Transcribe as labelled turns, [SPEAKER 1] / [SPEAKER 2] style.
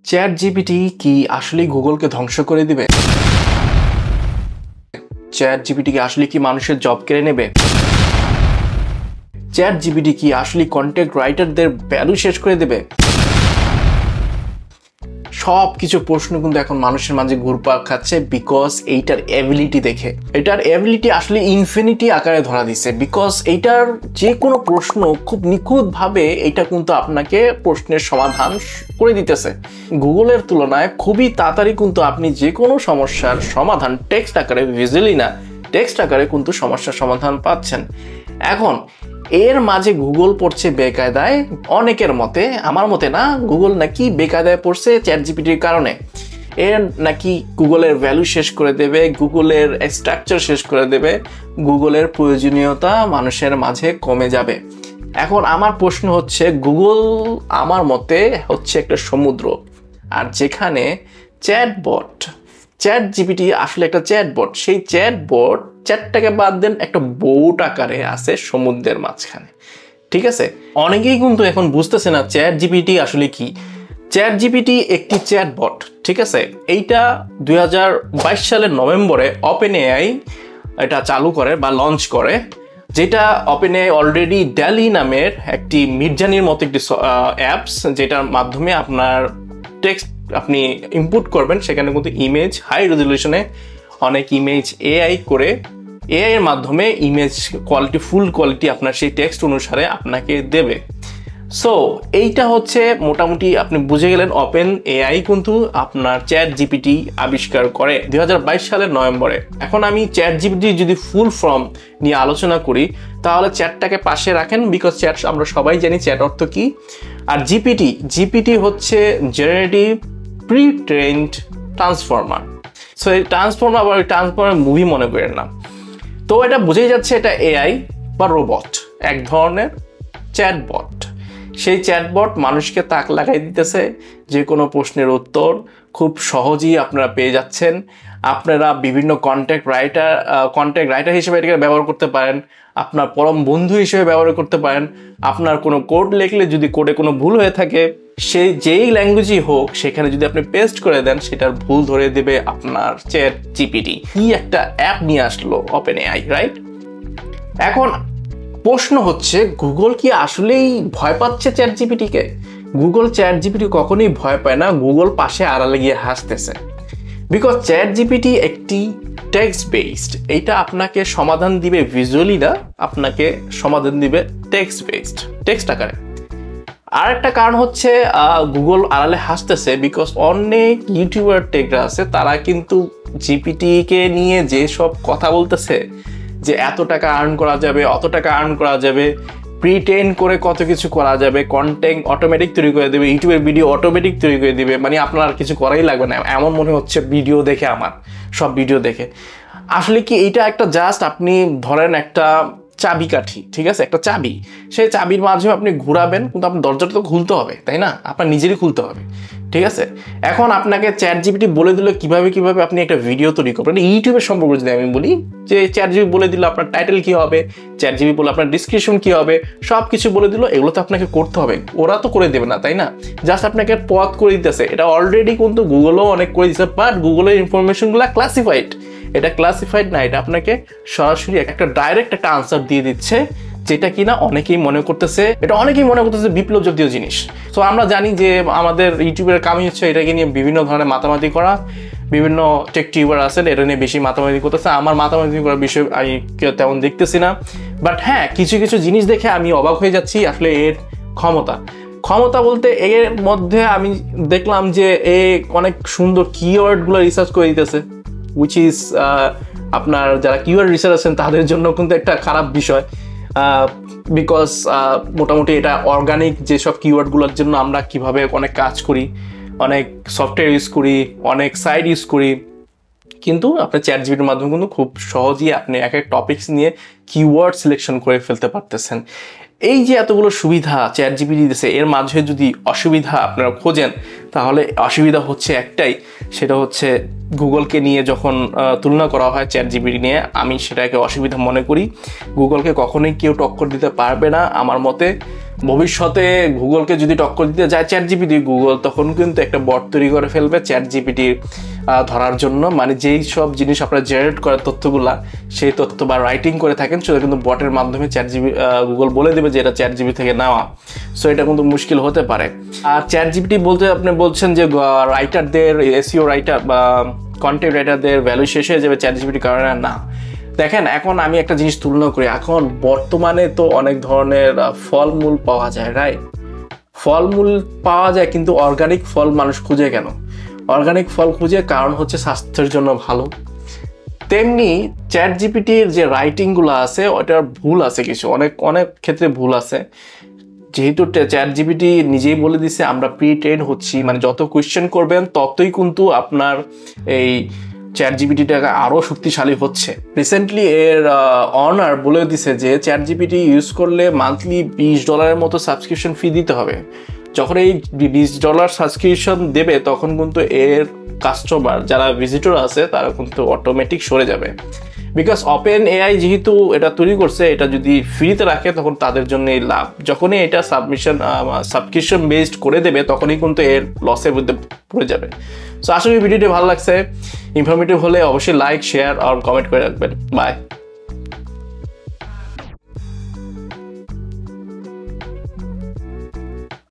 [SPEAKER 1] Chat GPT কি আসলে গুগলকে ধ্বংস করে দিবে? চ্যাট জিপিটি কি আসলে কি মানুষের জব কেড়ে নেবে? চ্যাট জিপিটি কি আসলে কন্টেন্ট রাইটারদের ভ্যালু শেষ করে দেবে? সব কিছু প্রশ্ন কিন্তু এখন মানুষের মাঝে ঘুরপাক খাচ্ছে বিকজ এইটার অ্যাবিলিটি দেখে। এটার অ্যাবিলিটি আসলে ইনফিনিটি আকারে ধরা দিচ্ছে বিকজ এইটার যে কোনো প্রশ্ন খুব নিখুঁতভাবে এটা কিন্তু আপনাকে প্রশ্নের সমাধান করে দিতেছে। গুগলের তুলনায় খুবই তাড়াতাড়ি কিন্তু আপনি যে কোনো সমস্যার সমাধান টেক্সট আকারে, ভিজুয়ালি না, টেক্সট আকারে কিন্তু সমস্যার সমাধান পাচ্ছেন। এখন এর মাঝে গুগল পড়ছে বেকায়দায়, অনেকের মতে, আমার মতে না, গুগল নাকি বেকায়দায় পড়ছে চ্যাট জিপিটির কারণে। এর নাকি গুগলের ভ্যালু শেষ করে দেবে, গুগলের স্ট্রাকচার শেষ করে দেবে, গুগলের প্রয়োজনীয়তা মানুষের মাঝে কমে যাবে। এখন আমার প্রশ্ন হচ্ছে, গুগল আমার মতে হচ্ছে একটা সমুদ্র, আর যেখানে চ্যাট জিপিটি আসলে একটা চ্যাটবট, সেই চ্যাটবট, চ্যাটটাকে বাদ দেন, একটা বোট আকারে আছে সমুদ্রের মাঝখানে। ঠিক আছে, অনেকেই কিন্তু এখন বুঝতেছে না চ্যাট জিপিটি আসলে কি। চ্যাট জিপিটি একটি চ্যাটবট, ঠিক আছে। এইটা 2022 সালের নভেম্বরে ওপেন এআই এটা চালু করে বা লঞ্চ করে, যেটা ওপেন এআই অলরেডি ড্যালি নামের একটি মিডজার্নির মতো একটি অ্যাপস, যেটার মাধ্যমে আপনার টেক্সট আপনি ইনপুট করবেন, সেখানে কিন্তু ইমেজ হাই রেজলিউশনে অনেক ইমেজ এআই করে, এআই এর মাধ্যমে ইমেজ কোয়ালিটি, ফুল কোয়ালিটি আপনার সেই টেক্সট অনুসারে আপনাকে দেবে। সো এইটা হচ্ছে মোটামুটি আপনি বুঝে গেলেন, ওপেন এআই কিন্তু আপনার চ্যাট জিপিটি আবিষ্কার করে 2022 সালের নভেম্বরে। এখন আমি চ্যাট জিপিটি যদি ফুল ফর্ম নিয়ে আলোচনা করি, তাহলে চ্যাটটাকে পাশে রাখেন, বিকজ চ্যাট আমরা সবাই জানি চ্যাট অর্থ কি। আর জিপিটি হচ্ছে generative pre trend transformer. So এই ট্রান্সফর্মার বা ট্রান্সফর্মার মুভি মনে করেন না, তো এটা বুঝেই যাচ্ছে এটা এআই বা রোবট, এক ধরনের চ্যাটবট। সেই চ্যাটবট মানুষকে তাক লাগাই দিতেছে, যে কোনো প্রশ্নের উত্তর খুব সহজেই আপনারা পেয়ে যাচ্ছেন। আপনারা বিভিন্ন কন্টেন্ট রাইটার হিসেবে এটাকে ব্যবহার করতে পারেন, আপনার পরম বন্ধু হিসেবে ব্যবহার করতে পারেন। আপনার কোনো কোড লিখলে যদি কোডে কোনো ভুল হয়ে থাকে, সে যেই ল্যাঙ্গুয়েজই হোক, সেখানে যদি আপনি পেস্ট করে দেন, সেটার ভুল ধরে দেবে আপনার চ্যাট জিপিটি। কি একটা অ্যাপ নিয়ে আসলো ওপেন এআই, রাইট? এখন প্রশ্ন হচ্ছে, গুগল কি আসলেই ভয় পাচ্ছে চ্যাট জিপিটিকে? গুগল চ্যাট জিপিটি কখনোই ভয় পায় না, গুগল পাশে আড়ালে গিয়ে হাসতেছে। বিকজ চ্যাট জিপিটি একটি টেক্সট বেসড, এইটা আপনাকে সমাধান দিবে ভিজুয়ালি না, আপনাকে সমাধান দিবে টেক্সট আকারে। আর একটা কারণ হচ্ছে গুগল আড়ালে হাসতেছে বিকজ অনেক ইউটিউবার টেকরা আছে, তারা কিন্তু জিপিটিকে নিয়ে যে সব কথা বলতেছে, যে এত টাকা আর্ন করা যাবে, অত টাকা আর্ন করা যাবে, প্রিটেন করে কত কিছু করা যাবে, কন্টেন্ট অটোমেটিক তৈরি করে দেবে, ইউটিউবের ভিডিও অটোমেটিক তৈরি করে দিবে, মানে আপনার আর কিছু করাই লাগবে না, এমন মনে হচ্ছে ভিডিও দেখে, আমার সব ভিডিও দেখে। আসলে কি এইটা একটা জাস্ট আপনি ধরেন একটা চাবিকাঠি, ঠিক আছে, একটা চাবি, সেই চাবির মাধ্যমে আপনি ঘুরাবেন, কিন্তু আপনার দরজাটা তো খুলতে হবে, তাই না? আপনার নিজেরই খুলতে হবে, ঠিক আছে। এখন আপনাকে চ্যাট জিপিটি বলে দিল কিভাবে আপনি একটা ভিডিও তৈরি করবেন। ইউটিউবের সম্পর্কে যদি আমি বলি, যে চ্যাট জিপি বলে দিল আপনার টাইটেল কি হবে, চ্যাট জিপি বলে আপনার ডিসক্রিপশন কি হবে, সব কিছু বলে দিল। এগুলো তো আপনাকে করতে হবে, ওরা তো করে দেবে না, তাই না? জাস্ট আপনাকে পথ করে দিতেছে। এটা অলরেডি কিন্তু গুগলও অনেক করে দিচ্ছে, বাট গুগলের ইনফরমেশনগুলো ক্লাসিফাইড। এটা ক্লাসিফাইড না, এটা আপনাকে সরাসরি একটা ডাইরেক্ট একটা আনসার দিয়ে দিচ্ছে, যেটা কিনা অনেকেই মনে করতেছে বিপ্লব জাতীয় জিনিস। তো আমরা জানি যে আমাদের ইউটিউবের কামই হচ্ছে এটাকে নিয়ে বিভিন্ন ধরনের মাতামাতি করা। বিভিন্ন টেক টিউবার আছেন, এটা নিয়ে বেশি মাতামাতি করতেছে। আমার মাতামাতি করার বিষয় আমি তেমন দেখতেছি না, বাট হ্যাঁ, কিছু জিনিস দেখে আমি অবাক হয়ে যাচ্ছি। আসলে এর ক্ষমতা বলতে, এর মধ্যে আমি দেখলাম যে এ অনেক সুন্দর কিওয়ার্ডগুলো রিসার্চ করে দিতেছে, উইচ ইজ আপনার যারা কিওয়ার্ড রিসার্চ আছেন তাদের জন্য কিন্তু একটা খারাপ বিষয়, বিকজ মোটামুটি এটা অর্গানিক যেসব কিওয়ার্ডগুলোর জন্য আমরা কিভাবে অনেক কাজ করি, অনেক সফটওয়্যার ইউজ করি, অনেক সাইট ইউজ করি, কিন্তু আপনার চ্যাট জিপিটির মাধ্যমে কিন্তু খুব সহজেই আপনি এক টপিকস নিয়ে কিওয়ার্ড সিলেকশন করে ফেলতে পারতেছেন। এই যে এতগুলো সুবিধা চ্যাট জিপিটি দিতেছে, এর মাঝে যদি অসুবিধা আপনারা খোঁজেন, তাহলে অসুবিধা হচ্ছে একটাই, সেটা হচ্ছে গুগলকে নিয়ে যখন তুলনা করা হয় চ্যাট জিপিটি নিয়ে, আমি সেটাকে অসুবিধা মনে করি। গুগলকে কখনোই কেউ টক্কর দিতে পারবে না আমার মতে। ভবিষ্যতে গুগলকে যদি টক্কর দিতে যায় চ্যাট জিপিটি, গুগল তখন কিন্তু একটা বট তৈরি করে ফেলবে চ্যাট জিপিটি ধরার জন্য। মানে যেই সব জিনিস আপনারা জেনারেট করার তথ্যগুলা, সেই তথ্য বা রাইটিং করে থাকেন সেটা কিন্তু বটের মাধ্যমে গুগল বলে দেবে যে এটা চ্যাট জিপিটি থেকে নেওয়া। সো এটা কিন্তু মুশকিল হতে পারে। আর চ্যাট জিপিটি বলতে আপনি বলছেন যে রাইটারদের, এসইও রাইটার বা কন্টেন্ট রাইটারদের ভ্যালু শেষ হয়ে যাবে চ্যাট জিপিটির কারণে। না, দেখেন এখন আমি একটা জিনিস তুলনা করি, এখন বর্তমানে তো অনেক ধরনের ফলমূল পাওয়া যায়, রাইট? ফলমূল পাওয়া যায়, কিন্তু অর্গানিক ফল মানুষ খুঁজে কেন? অর্গানিক ফল খুঁজে কারণ হচ্ছে স্বাস্থ্যের জন্য ভালো। তেমনি চ্যাট জিপিটির যে রাইটিংগুলো আছে ওটার ভুল আছে, কিছু অনেক ক্ষেত্রে ভুল আছে। যেহেতু চ্যাট জিপিটি নিজেই বলে দিছে আমরা প্রি ট্রেন হচ্ছি, মানে যত কোয়েশ্চেন করবেন ততই কিন্তু আপনার এই চ্যাট জিপিটিটাকে আরও শক্তিশালী হচ্ছে। রিসেন্টলি এর অনার বলে দিছে যে চ্যাট জিপিটি ইউজ করলে মান্থলি $20 মতো সাবস্ক্রিপশন ফি দিতে হবে। যখন এই $20 সাবস্ক্রিপশন দেবে তখন কিন্তু এর কাস্টমার যারা ভিজিটর আছে তারা কিন্তু অটোমেটিক সরে যাবে। বিকজ ওপেন এআই যেহেতু এটা তৈরি করছে, এটা যদি ফ্রিতে রাখে তখন তাদের জন্যই লাভ। যখনই এটা সাবস্ক্রিপশন বেসড করে দেবে তখনই কিন্তু এর লসের মধ্যে পড়ে যাবে। সো আসলে ভিডিওটি ভালো লাগছে, ইনফরমেটিভ হলে অবশ্যই লাইক, শেয়ার আর কমেন্ট করে রাখবেন। বাই।